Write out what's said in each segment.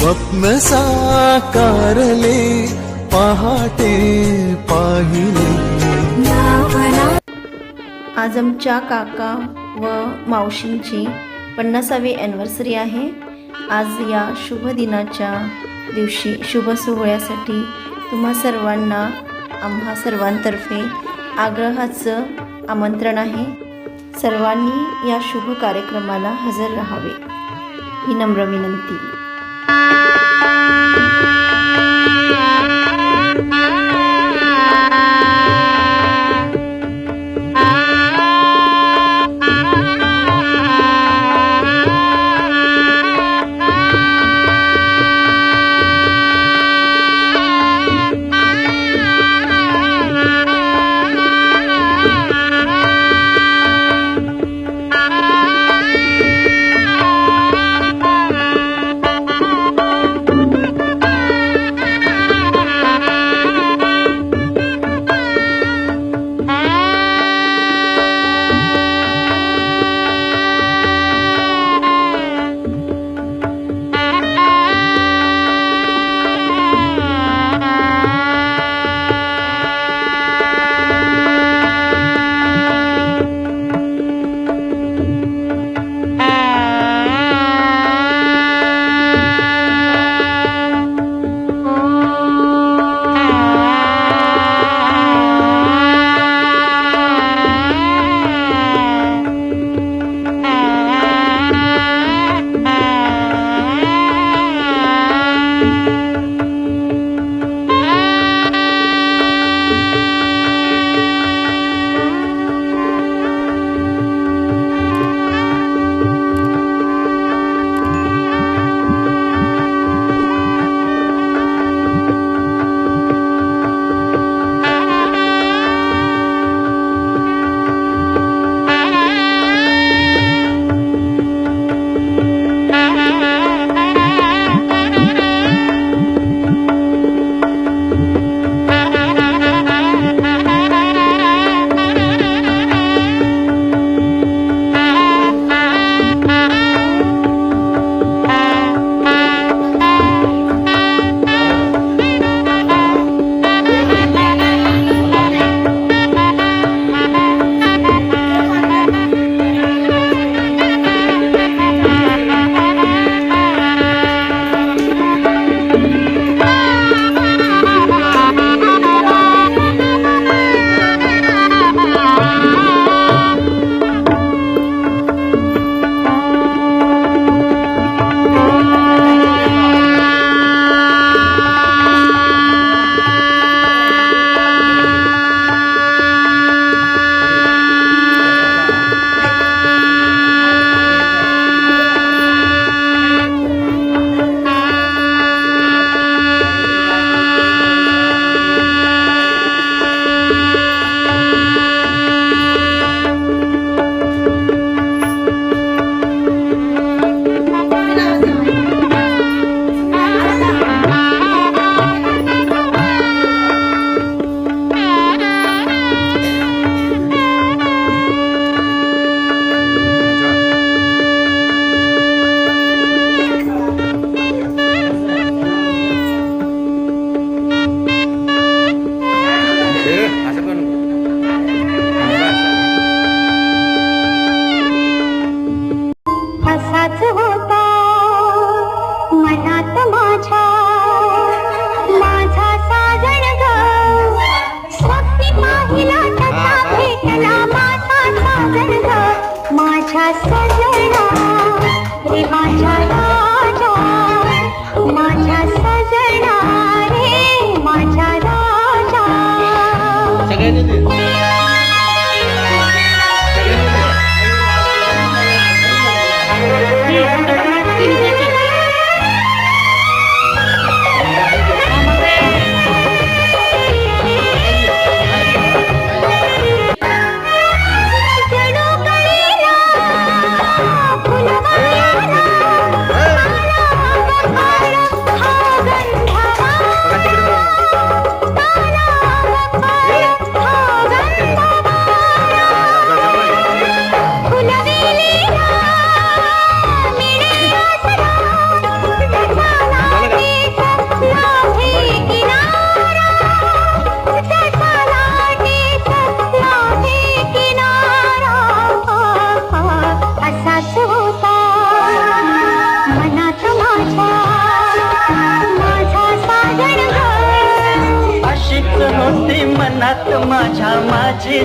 स्वप्न साकारले पहाटे पाहिले। आज आमच्या काका व मावशींची 50वी ॲनिव्हर्सरी आहे। आज या शुभ दिनाच्या दिवशी शुभ सोहळ्यासाठी तुम्हा सर्वांना आम्हा सर्वांतर्फे आग्रहाचं आमंत्रण आहे। सर्वांनी या शुभ कार्यक्रमाला हजर राहावे ही नम्र विनंती।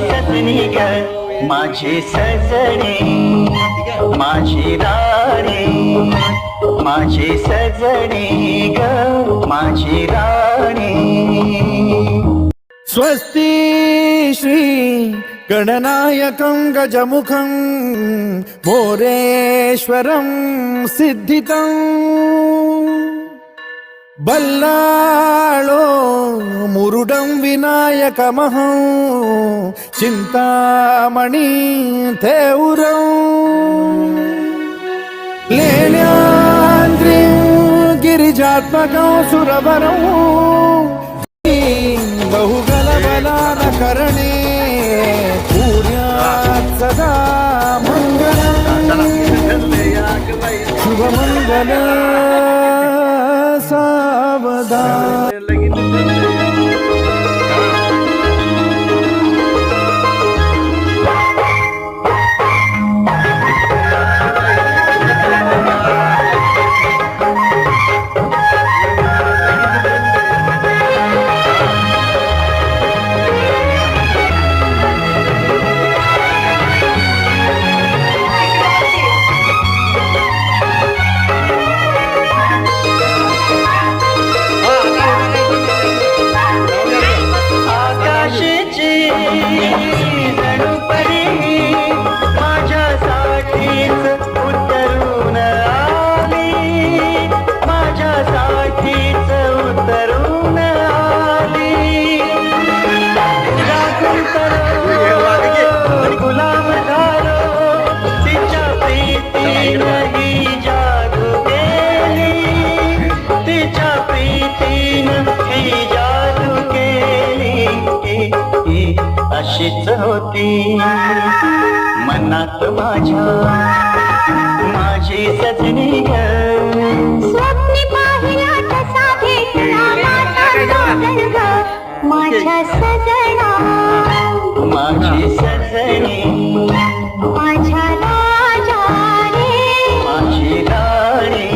सजनी ग माझी सजनी माझी राणी माझी सजनी ग माझी राणी. स्वस्ति श्री गणनायकं गजमुखं मोरेश्वरं सिद्धितं बल्लाळो मुरुडं विनायकमहं चिंतामणि थेउरं लेण्याद्रिं गिरिजात्मकं सुरवरं बहुगलबलानकरणे पूर्यात् सदा मङ्गलम् शुभमङ्गल सावधान. अशीच होती मनात माझ्या माझी सजनी ग. स्वप्नी पाहिला तसा भेटला माझ्या सजना माझी सजनी माझ्या राजा रे माझी राणी.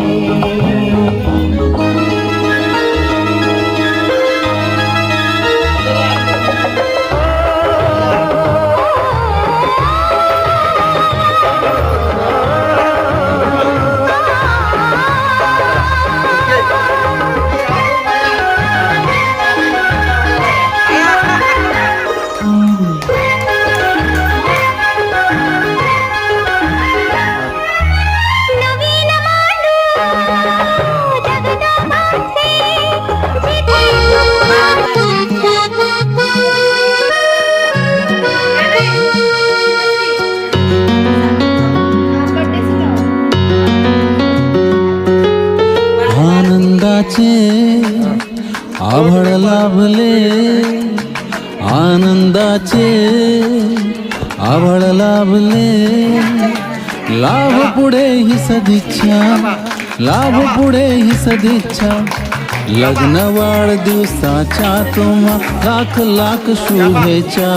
आनंदाचे आभळ लाभले आनंदाचे आभळ लाभले लाभ पुढे ही सदिच्छा लाभ पुढे ही सदिच्छा लग्न वाढदिवसाच्या तुम्हा लाख लाख शुभेच्छा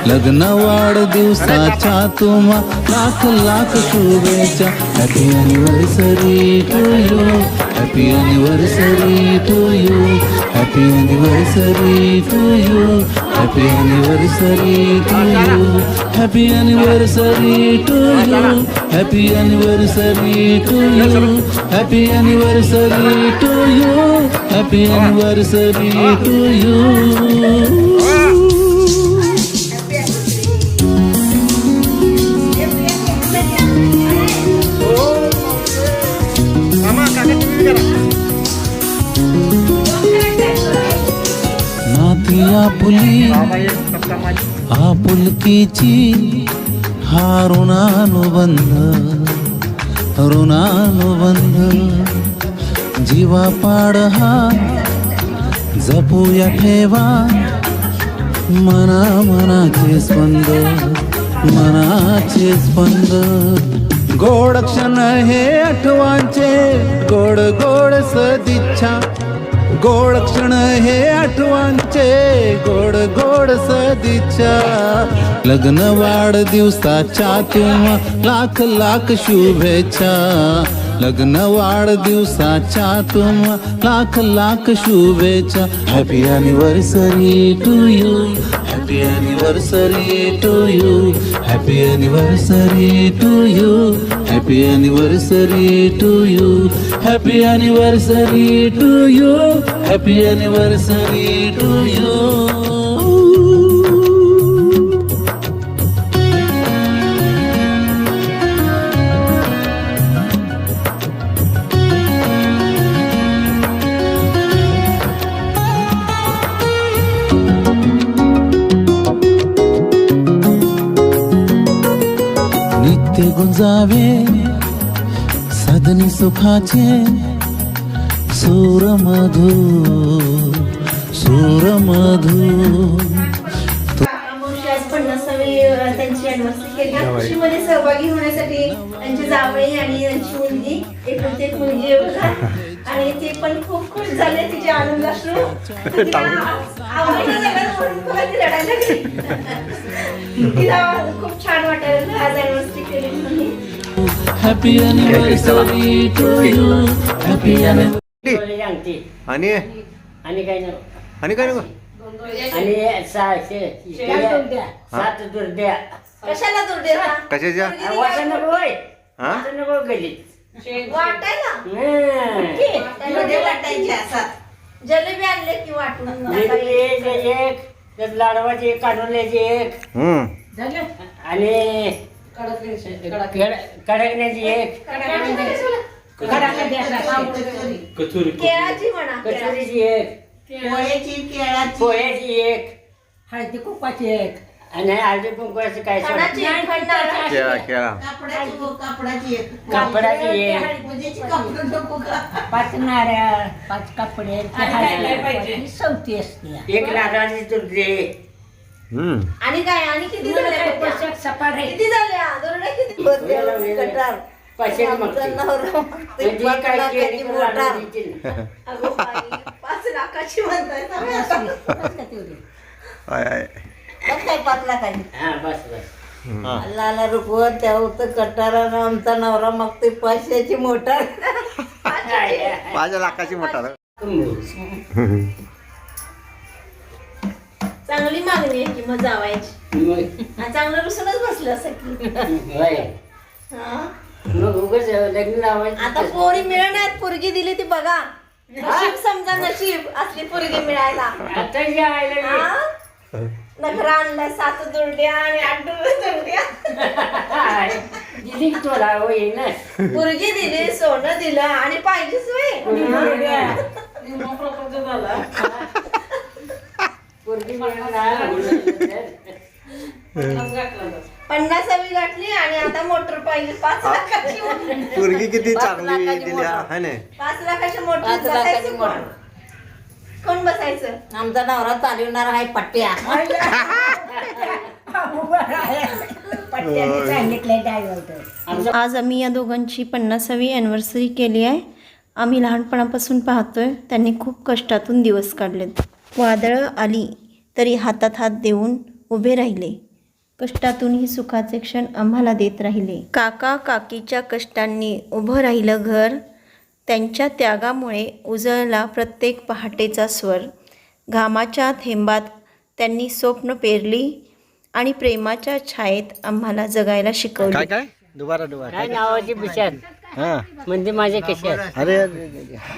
लग्न वाढदिवसाच्या तुम्हा लाख लाख शुभेच्छा. Happy anniversary to you happy anniversary to you happy anniversary to you happy anniversary to you happy anniversary to you happy anniversary to you happy anniversary to you happy anniversary to you. नाती आपुली आपुलकीची हा ऋणानुबंध ऋणानुबंध जीवा पाड हा जपूया ठेवा मना मनाचे स्पंद मनाचे स्पंद. गोड क्षण हे आठवांचे गोड गोड सदिच्छा गोड क्षण हे आठवणचे गोड गोड सदिच्छा लग्न वाढदिवसाच्या तुम्हा लाख लाख शुभेच्छा लग्न वाढदिवसाच्या तुम्हा लाख लाख शुभेच्छा happy anniversary to you happy anniversary to you happy anniversary to you happy anniversary to you happy anniversary to you happy anniversary to you नित्य गुंजावे साधनी सुखाचे सूर मधू मावशी आज 50वी त्यांची अॅनिव्हर्सरी केली. या खुशीमध्ये सहभागी होण्यासाठी त्यांची जावई आणि त्यांची मुलगी एकुलती एक मुलगी आहे बघा. आणि ते पण खूप खुश झाले तिचे आनंद अश्रू तिला आवडीनं सगळ्यात म्हणून बघा ती रडायला लागली. तिला खूप छान वाटायला आज अॅनिव्हर्सरी केली म्हणून. Happy anniversary to you happy आणि आणि आणि काय नाही आणि काय नको आणि 7 दुर्द्या कशाला दूर देता कशाच्या वाटण नको होय हा वाटण नको गल्लीत वाटायला वाटायचे असतात जलेबी आणले की वाटून एक त्यात लाडवाची एक काढूल्याची एक आणि कडकण्याची एक केळाची म्हणा कचोरीची एक पोह्याची एक हळदी कुंकवाची एक आणि हळदी कुंकवाचं काय खणाची, खणाची. केळा केळा कापडाची एक 5 नारळ 5 कपडे 34 असते एक नारळाची तुरली आणि काय आणि किती झाल्या सपारे किती झाल्या दोरड्या किती कटार पैसे मागते म्हणजे काय केली तर लाडू देतील. अगो बाई 5 लाखाची म्हणताय तुम्ही आता. आय आय काय 5 लाखाची हा बस बस लाला रुपवत त्या होतं कटारानं आमचा नवरा मागते 500ची मोटार 5 लाखाची मोटार चांगली मागणी आहे की मग जावायची आणि चांगलं रुसूनच बसलं असं की हा. मग उगाच लग्न लावायचं आता पोरी मिळण्यात पोरगी दिली ती बघा नशीब समजा नशीब असली पोरगी मिळायला आता जे आयला हा? नखरा आणलाय 7 दुर्ड्या आणि 8 दुर्ड्या दिली की तुला होई ना पोरगी दिली सोनं दिलं आणि पाहिजे सोय पोरगी मिळाला 50वी गाठली आणि आता मोटर पाहिजे 5 लाखाची पोरगी किती चांगली दिली हा ना 5 लाखाची मोटर 5 लाखाची बसायचं कोण? कोण बसायचं आमचा नवरा चालवणार आहे पट्ट्या पट्ट्याने सांगितलंय ड्रायव्हर आज आम्ही या दोघांची 50वी अॅनिव्हर्सरी केली आहे. आम्ही लहानपणापासून पाहतोय त्यांनी खूप कष्टातून दिवस काढलेत. वादळं आली तरी हातात हात देऊन उभे राहिले. कष्टातूनही सुखाचे क्षण आम्हाला देत राहिले. काका काकीच्या कष्टांनी उभं राहिलं घर. त्यांच्या त्यागामुळे उजळला प्रत्येक पहाटेचा स्वर. घामाच्या थेंबात त्यांनी स्वप्न पेरली आणि प्रेमाच्या छायेत आम्हाला जगायला शिकवले. काय दुबारा काय नावाची बिचार हा म्हणजे माझे कसे अरे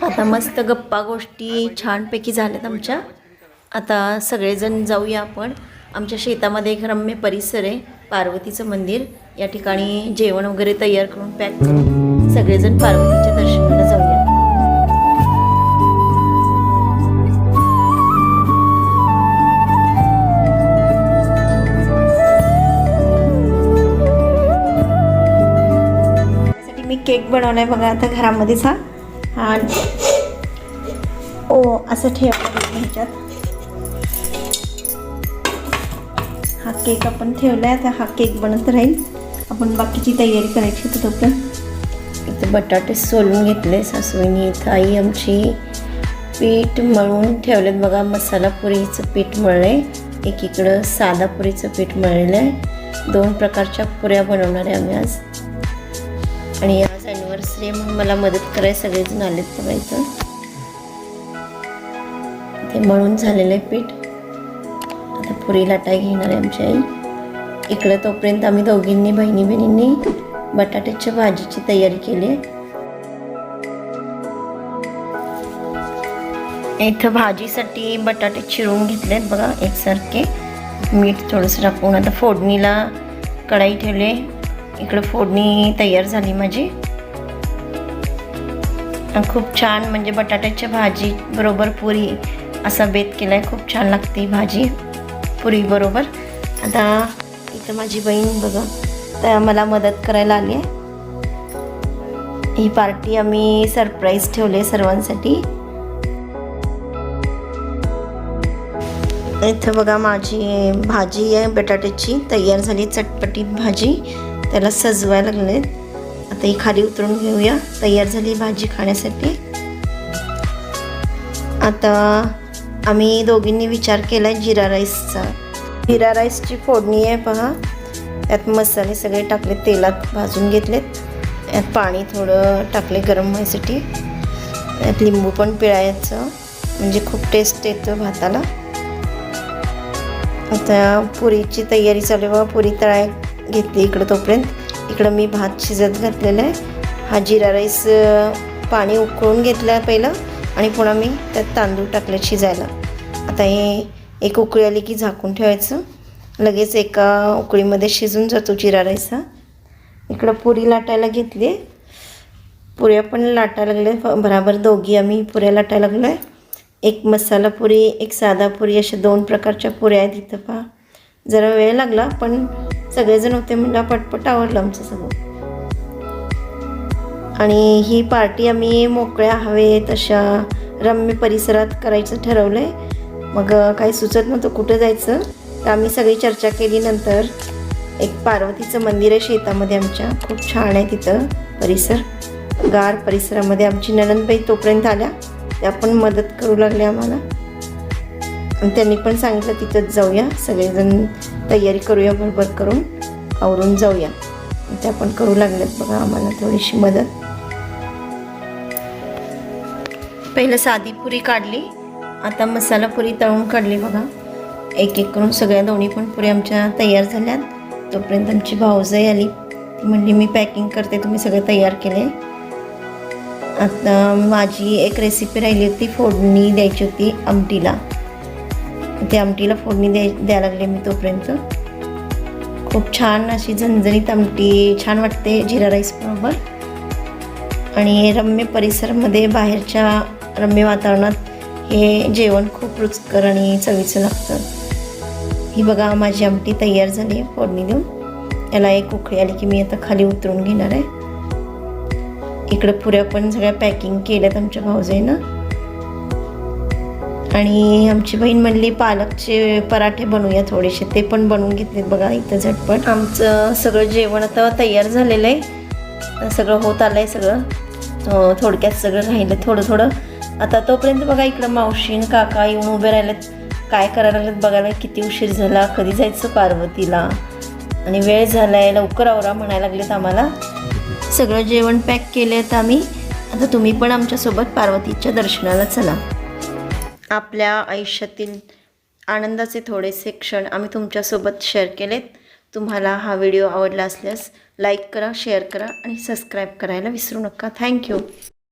आता मस्त गप्पा गोष्टी छानपैकी झाल्यात आमच्या. आता सगळेजण जाऊया आपण. आमच्या शेतामध्ये एक रम्य परिसर आहे पार्वतीचं मंदिर. या ठिकाणी जेवण वगैरे तयार करून पॅक करून सगळेजण पार्वतीच्या दर्शनाला जाऊया. त्यासाठी मी केक बनवलाय बघा आता घरामध्येच. हा ओ असं ठेवायचं ह्याच्यात. हा केक आपण ठेवला आहे. आता हा केक बनत राहील. आपण बाकीची तयारी करायची तर तोपर्यंत इथं बटाटे सोलून घेतले सासूबाईंनी. इथं आई आमची पीठ मळून ठेवलेत बघा. मसाला पुरीचं पीठ मळलं आहे, एकीकडं साधा पुरीचं पीठ मळलेलं आहे. 2 प्रकारच्या पुऱ्या बनवणार आहे आम्ही आज. आणि आज ॲनिव्हर्सरी म्हणून मला मदत करायला सगळेजण आलेत बघा इथं. ते मळून झालेलं आहे पीठ. आता पुरी लाटाय घेणार आहे आमची आई. इकडं तोपर्यंत आम्ही दोघींनी बहिणींनी बटाट्याच्या भाजीची तयारी केली आहे. इथं भाजीसाठी बटाटे चिरून घेतलेत बघा एकसारखे. मीठ थोडंसं टाकून आता फोडणीला कढाई ठेवले. इकडं फोडणी तयार झाली माझी. खूप छान म्हणजे बटाट्याच्या भाजी बरोबर पुरी असा बेत केला आहे. खूप छान लागते भाजी पुरी बरोबर. आता इथं माझी बहीण बघा तर मला मदत करायला आली आहे. ही पार्टी आम्ही सरप्राईज ठेवली सर्वांसाठी. इथं बघा माझी भाजी आहे बटाट्याची तयार झाली. चटपटीत भाजी त्याला सजवायला लागले. आता ही खाली उतरून घेऊया. तयार झाली भाजी खाण्यासाठी. आता आम्ही दोघींनी विचार केला आहे जिरा राईसचा. जिरा राईसची फोडणी आहे पहा. त्यात मसाले सगळे टाकले, तेलात भाजून घेतलेत. त्यात पाणी थोडं टाकले गरम व्हायसाठी. त्यात लिंबू पण पिळायचं म्हणजे खूप टेस्ट येतो भाताला. आता पुरीची तयारी चालू आहे. पुरी तळाय घेतली इकडं. तोपर्यंत इकडं मी भात शिजत घातलेला आहे. हा जिरा राईस पाणी उकळून घेतला पहिलं आणि पुन्हा मी त्यात तांदूळ टाकले शिजायला. आता हे एक उकळी आली की झाकून ठेवायचं. लगेच एका उकळीमध्ये शिजून जातो जिरा राईस हा. इकडं पुरी लाटायला घेतली. पुऱ्या पण लाटायला लागले बराबर. दोघी आम्ही पुऱ्या लाटायला लागलो आहे. एक मसाला पुरी एक साधा पुरी अशा 2 प्रकारच्या पुऱ्या आहेत इथं पहा. जरा वेळ लागला पण सगळेजण होते म्हणजे पटपट आवडलं आमचं सगळं. आणि ही पार्टी आम्ही मोकळ्या हवेत अशा रम्य परिसरात करायचं ठरवलं आहे. मग काही सुचत नव्हतं कुठं जायचं तर आम्ही सगळी चर्चा केली. नंतर एक पार्वतीचं मंदिर आहे शेतामध्ये आमच्या. खूप छान आहे तिथं परिसर. गार परिसरामध्ये आमची नणंदबाई तोपर्यंत आल्या. त्या पण मदत करू लागल्या आम्हाला. आणि त्यांनी पण सांगितलं तिथंच जाऊया सगळेजण तयारी करूया बरोबर करून आवरून जाऊया. त्या पण करू लागल्यात बघा आम्हाला थोडीशी मदत. पहिलं साधी पुरी काढली. आता मसाला पुरी तळून काढली बघा. एक एक करून सगळ्या दोन्ही पण पुरी आमच्या तयार झाल्यात. तोपर्यंत आमची भाऊजाई आली. ती म्हणली मी पॅकिंग करते, तुम्ही सगळे तयार केले. आता माझी एक रेसिपी राहिली होती. फोडणी द्यायची होती आमटीला. ते आमटीला फोडणी द्यायला लागले मी तोपर्यंत. खूप छान अशी झणझणीत आमटी छान वाटते जिरा राईस बरोबर. आणि रम्य परिसरामध्ये बाहेरच्या रम्य वातावरणात हे जेवण खूप रुचकर आणि चवीचं लागतं. ही बघा माझी आमटी तयार झाली आहे फोडणी देऊन. याला एक उकळी आली की मी आता खाली उतरून घेणार आहे. इकडं पुऱ्या पण सगळ्या पॅकिंग केल्यात आमच्या भाऊजाईनं. आणि आमची बहीण म्हणली पालकचे पराठे बनवूया थोडेसे. ते पण बनवून घेतलेत बघा इथं झटपट. आमचं सगळं जेवण आता तयार झालेलं आहे. सगळं होत आलं आहे सगळं. थोडक्यात सगळं राहिलं थोडं थोडं. आता तोपर्यंत बघा इकडं मावशीन काका येऊन उभे राहिलेत. काय करायला लागलेत बघायला. किती उशीर झाला, कधी जायचं पार्वतीला आणि वेळ झाला आहे, लवकर आवरा म्हणायला लागलेत आम्हाला. सगळं जेवण पॅक केलं आहे आम्ही. आता तुम्ही पण आमच्यासोबत पार्वतीच्या दर्शनाला चला. आपल्या आयुष्यातील आनंदाचे थोडेसे क्षण आम्ही तुमच्यासोबत शेअर केलेत. तुम्हाला हा व्हिडिओ आवडला असल्यास लाईक करा, शेअर करा आणि सबस्क्राईब करायला विसरू नका. थँक्यू.